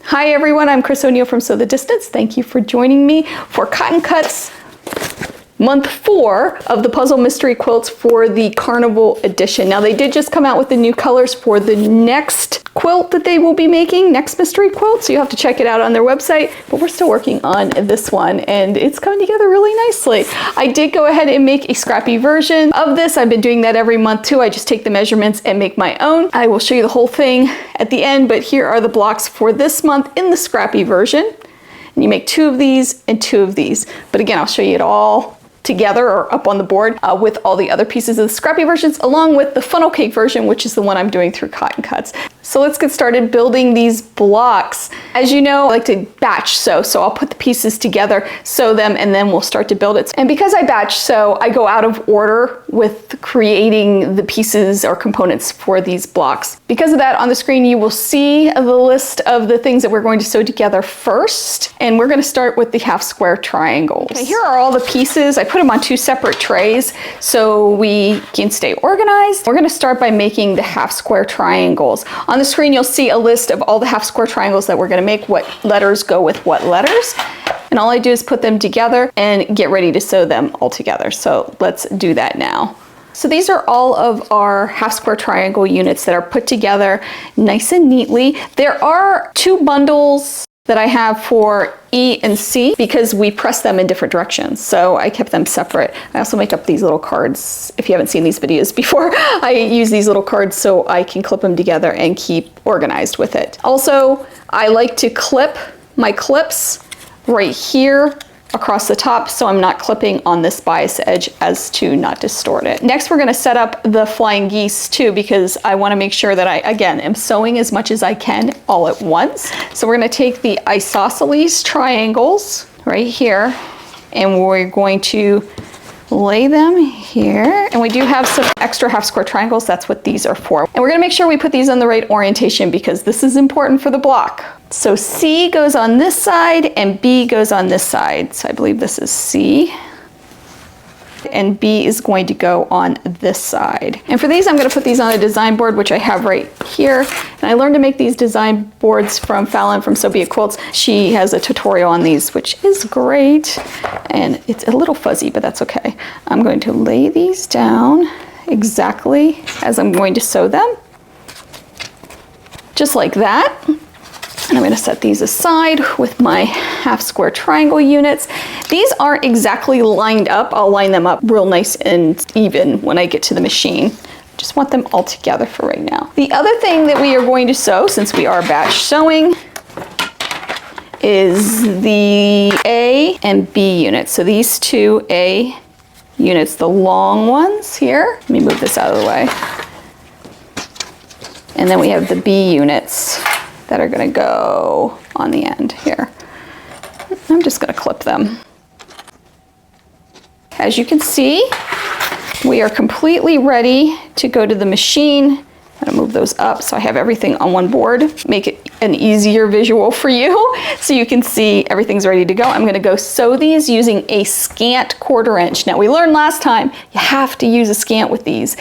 Hi everyone, I'm Chris O'Neill from Sew the Distance. Thank you for joining me for Cotton Cuts month 4 of the Puzzle Mystery Quilts for the Carnival edition. Now they did just come out with the new colors for the next quilt that they will be making, next mystery quilt, so you have to check it out on their website, but we're still working on this one and it's coming together really nicely. I did go ahead and make a scrappy version of this. I've been doing that every month too. I just take the measurements and make my own. I will show you the whole thing at the end, but here are the blocks for this month in the scrappy version. And you make 2 of these and 2 of these. But again, I'll show you it all together or up on the board with all the other pieces of the scrappy versions, along with the funnel cake version, which is the one I'm doing through Cotton Cuts. So let's get started building these blocks. As you know, I like to batch sew, so I'll put the pieces together, sew them, and then we'll start to build it. And because I batch sew, I go out of order with creating the pieces or components for these blocks. Because of that, on the screen you will see the list of the things that we're going to sew together first, and we're going to start with the half square triangles. Okay, here are all the pieces. I put them on 2 separate trays so we can stay organized. We're going to start by making the half square triangles. On the screen you'll see a list of all the half square triangles that we're going to make, what letters go with what letters, and all I do is put them together and get ready to sew them all together. So let's do that now. So these are all of our half square triangle units that are put together nice and neatly. There are 2 bundles that I have for E and C because we press them in different directions. So I kept them separate. I also make up these little cards. If you haven't seen these videos before, I use these little cards so I can clip them together and keep organized with it. Also, I like to clip my clips right here across the top so I'm not clipping on this bias edge as to not distort it. Next we're going to set up the flying geese too because I want to make sure that I, again, am sewing as much as I can all at once. So we're going to take the isosceles triangles right here and we're going to lay them here, and we do have some extra half square triangles. That's what these are for. And we're going to make sure we put these on the right orientation because this is important for the block. So C goes on this side and B goes on this side. So I believe this is C. And B is going to go on this side. And for these, I'm going to put these on a design board, which I have right here. And I learned to make these design boards from Fallon from Soviet Quilts. She has a tutorial on these, which is great. And it's a little fuzzy, but that's okay. I'm going to lay these down exactly as I'm going to sew them. Just like that. And I'm going to set these aside with my half square triangle units. These aren't exactly lined up. I'll line them up real nice and even when I get to the machine. Just want them all together for right now. The other thing that we are going to sew, since we are batch sewing, is the A and B units. So these 2 A units, the long ones here. Let me move this out of the way. And then we have the B units that are going to go on the end here. I'm just going to clip them. As you can see, we are completely ready to go to the machine. I'm going to move those up so I have everything on one board, make it an easier visual for you so you can see everything's ready to go. I'm going to go sew these using a scant 1/4 inch. Now we learned last time you have to use a scant with these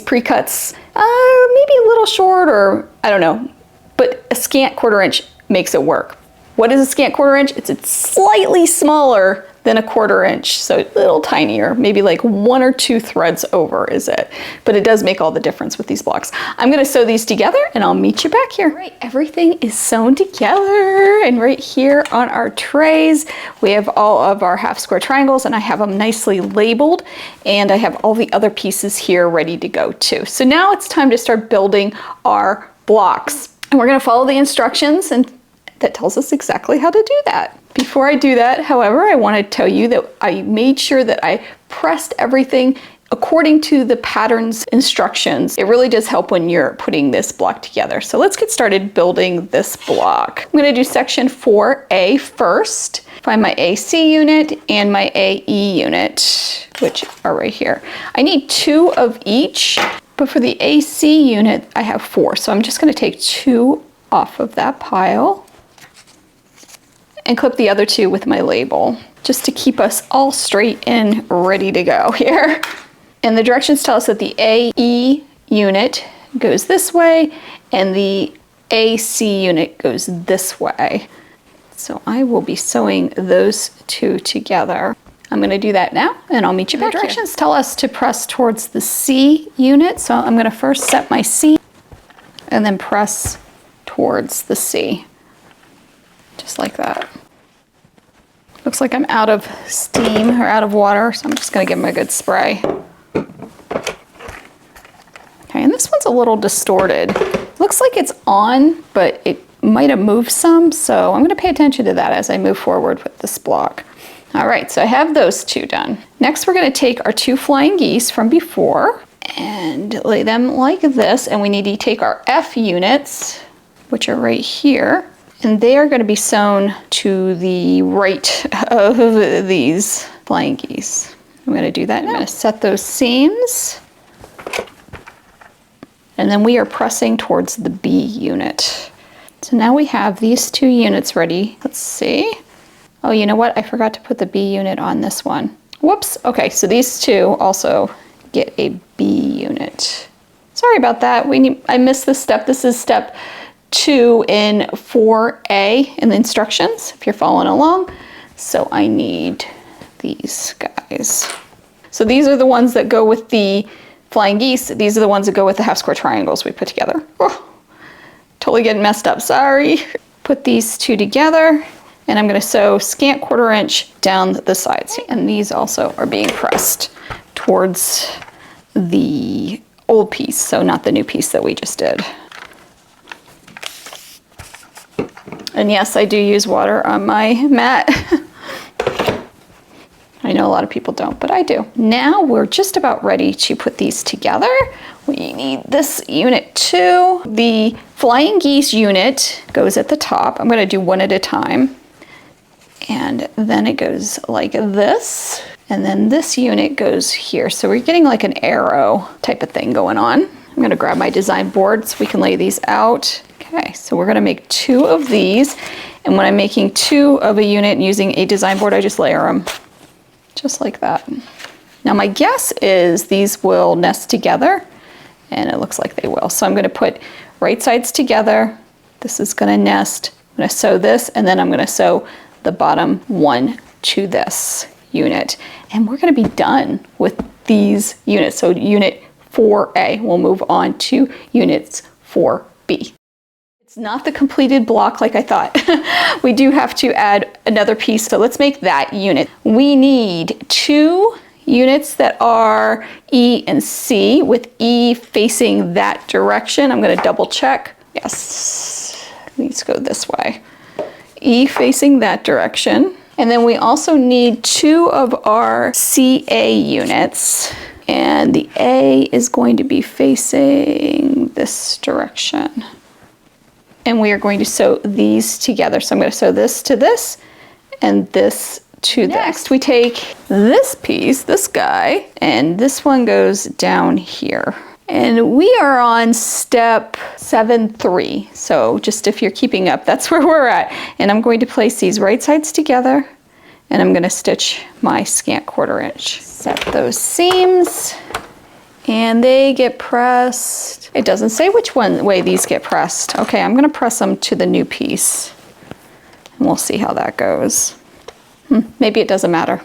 pre-cuts, maybe a little short or I don't know. But a scant 1/4 inch makes it work. What is a scant 1/4 inch? It's slightly smaller than a 1/4 inch, so a little tinier, maybe like 1 or 2 threads over is it. But it does make all the difference with these blocks. I'm gonna sew these together and I'll meet you back here. Right, everything is sewn together, and right here on our trays, we have all of our half square triangles and I have them nicely labeled, and I have all the other pieces here ready to go too. So now it's time to start building our blocks. And we're going to follow the instructions, and that tells us exactly how to do that. Before I do that, however, I want to tell you that I made sure that I pressed everything according to the pattern's instructions. It really does help when you're putting this block together. So let's get started building this block. I'm going to do section 4A first. Find my AC unit and my AE unit, which are right here. I need 2 of each. But for the AC unit, I have 4. So I'm just going to take 2 off of that pile and clip the other 2 with my label, just to keep us all straight and ready to go here. And the directions tell us that the AE unit goes this way and the AC unit goes this way. So I will be sewing those two together. I'm going to do that now, and I'll meet you back here. Directions tell us to press towards the C unit, so I'm going to first set my C and then press towards the C, just like that. Looks like I'm out of steam or out of water, so I'm just going to give them a good spray. Okay, and this one's a little distorted. Looks like it's on, but it might have moved some, so I'm going to pay attention to that as I move forward with this block. All right, so I have those two done. Next, we're going to take our two flying geese from before and lay them like this, and we need to take our F units, which are right here, and they are going to be sewn to the right of these flying geese. I'm going to do that. I'm going to set those seams, and then we are pressing towards the B unit. So now we have these two units ready. Let's see. Oh, you know what? I forgot to put the B unit on this one. Whoops. Okay, so these two also get a B unit. Sorry about that. I missed this step. This is step 2 in 4A in the instructions, if you're following along. So I need these guys. So these are the ones that go with the flying geese. These are the ones that go with the half square triangles we put together. Oh, totally getting messed up, sorry. Put these two together, and I'm going to sew scant 1/4 inch down the sides. And these also are being pressed towards the old piece, so not the new piece that we just did. And yes, I do use water on my mat. I know a lot of people don't, but I do. Now we're just about ready to put these together. We need this unit too. The flying geese unit goes at the top. I'm going to do one at a time. And then it goes like this. And then this unit goes here. So we're getting like an arrow type of thing going on. I'm going to grab my design board so we can lay these out. Okay, so we're going to make 2 of these. And when I'm making 2 of a unit and using a design board, I just layer them just like that. Now my guess is these will nest together, and it looks like they will. So I'm going to put right sides together. This is going to nest. I'm going to sew this, and then I'm going to sew the bottom one to this unit. And we're going to be done with these units. So unit 4A, we'll move on to units 4B. It's not the completed block like I thought. We do have to add another piece, so let's make that unit. We need 2 units that are E and C, with E facing that direction. I'm going to double check. Yes, it needs to go this way. E facing that direction. And then we also need 2 of our CA units, and the A is going to be facing this direction. And we are going to sew these together. So I'm going to sew this to this and this to this. Next, we take this piece, this guy, and this one goes down here. And we are on step 7-3. So just if you're keeping up, that's where we're at. And I'm going to place these right sides together, and I'm going to stitch my scant 1/4 inch. Set those seams, and they get pressed. It doesn't say which way these get pressed. Okay, I'm going to press them to the new piece, and we'll see how that goes. Maybe it doesn't matter.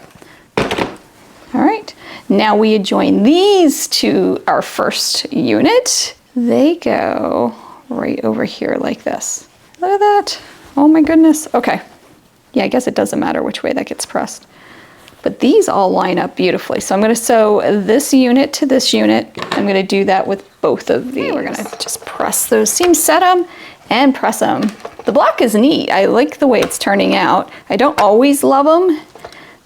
All right, now we adjoin these to our first unit. They go right over here like this. Look at that. Oh my goodness. Okay. Yeah, I guess it doesn't matter which way that gets pressed. But these all line up beautifully. So I'm going to sew this unit to this unit. I'm going to do that with both of these. We're going to just press those seams, set them, and press them. The block is neat. I like the way it's turning out. I don't always love them,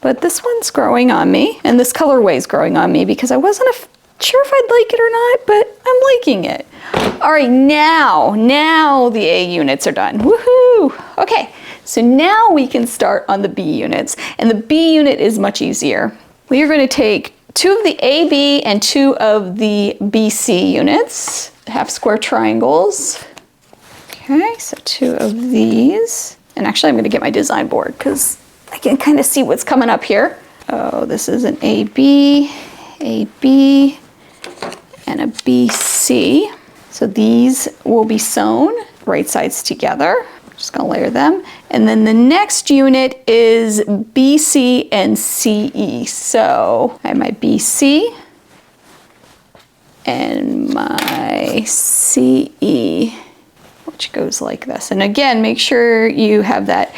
but this one's growing on me, and this colorway is growing on me because I wasn't sure if I'd like it or not, but I'm liking it. All right, now the A units are done. Woohoo! Okay. So now we can start on the B units, and the B unit is much easier. We are going to take 2 of the AB and 2 of the BC units, half square triangles. Okay, so 2 of these. And actually I'm going to get my design board because I can kind of see what's coming up here. Oh, this is an AB, AB, and a BC. So these will be sewn right sides together. Just gonna layer them. And then the next unit is BC and CE. So I have my BC and my CE, which goes like this. And again, make sure you have that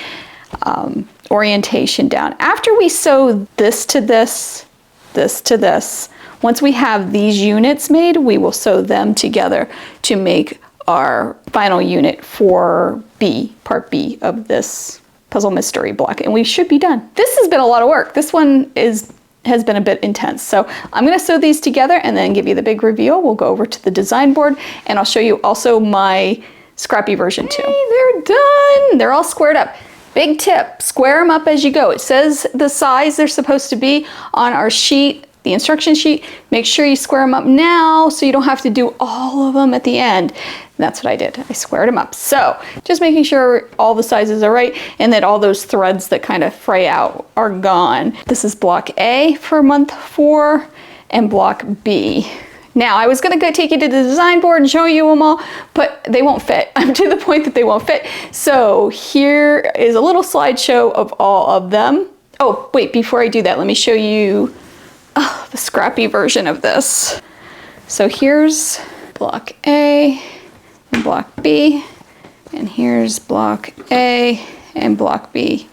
orientation down. After we sew this to this, this to this, once we have these units made, we will sew them together to make our final unit for B, part B of this puzzle mystery block, and we should be done. This has been a lot of work. This one has been a bit intense. So I'm gonna sew these together and then give you the big reveal. We'll go over to the design board and I'll show you also my scrappy version too. Hey, they're done. They're all squared up. Big tip, square them up as you go. It says the size they're supposed to be on our sheet, the instruction sheet. Make sure you square them up now so you don't have to do all of them at the end. And that's what I did. I squared them up. So just making sure all the sizes are right and that all those threads that kind of fray out are gone. This is block A for month 4 and block B. Now, I was gonna go take you to the design board and show you them all, but they won't fit. I'm to the point that they won't fit. So here is a little slideshow of all of them. Oh, wait, before I do that, let me show you the scrappy version of this. So here's block A and block B, and here's block A and block B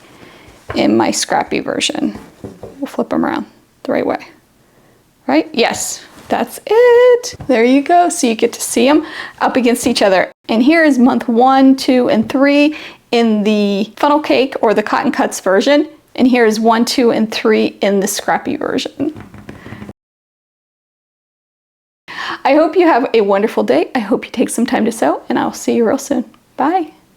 in my scrappy version. We'll flip them around the right way, right? Yes. That's it. There you go. So you get to see them up against each other. And here is month 1, 2, and 3 in the funnel cake or the cotton cuts version. And here is 1, 2, and 3 in the scrappy version. I hope you have a wonderful day. I hope you take some time to sew, and I'll see you real soon. Bye.